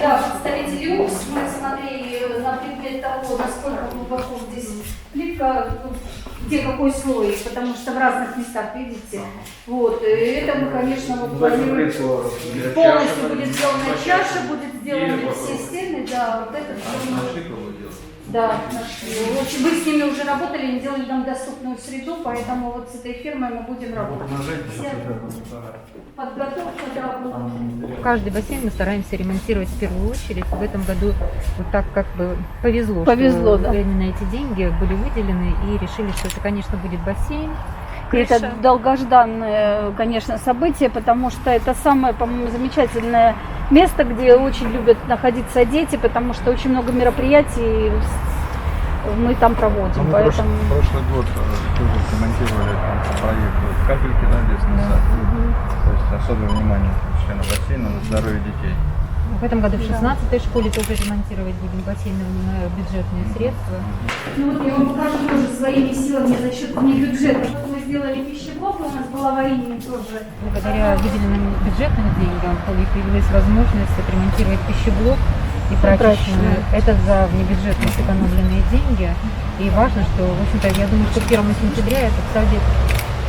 да, представители УКС, мы смотрели на предмет того, насколько глубоко здесь плитка, где какой слой, потому что в разных местах, видите. Вот, и это мы, конечно, вот планируем. Полностью будет сделана чаша, будет сделаны все стены, да, вот это все. Да, нашли. Вы с ними уже работали, они делали нам доступную среду, поэтому вот с этой фирмой мы будем работать. Подготовка, да, Каждый бассейн мы стараемся ремонтировать в первую очередь. В этом году вот так как бы повезло, Повезло, что да. именно эти деньги были выделены и решили, что это, конечно, будет бассейн. Это Крыша. долгожданное, конечно, событие, потому что это самое, по-моему, замечательное место, где очень любят находиться дети, потому что очень много мероприятий мы там проводим. Поэтому... Прошлый год тоже комментировали проект капельки, да, детский сад. То есть особое внимание членов бассейна на здоровье детей. В этом году в 16-й школе тоже ремонтировать будем бассейны на бюджетные средства. Ну вот я вам покажу тоже своими силами за счет не бюджета. Мы сделали пищеблок, у нас была аварийная тоже. Благодаря выделенным бюджетным деньгам появилась возможность отремонтировать пищеблок и прачечную. Это за внебюджетные сэкономленные деньги. И важно, что, в общем-то, я думаю, что 1 сентября этот садик,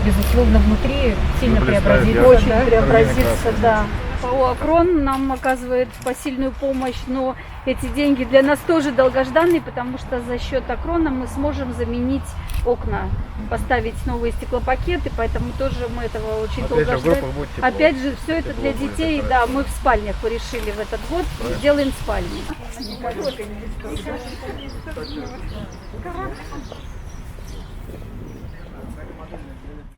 безусловно, внутри сильно преобразится. Очень да? преобразится, да. ПАО «Акрон» нам оказывает посильную помощь, но эти деньги для нас тоже долгожданные, потому что за счет «Акрона» мы сможем заменить окна, поставить новые стеклопакеты, поэтому тоже мы этого очень долго ждали. Опять же, все это для детей, да, мы в спальнях решили в этот год, делаем спальни.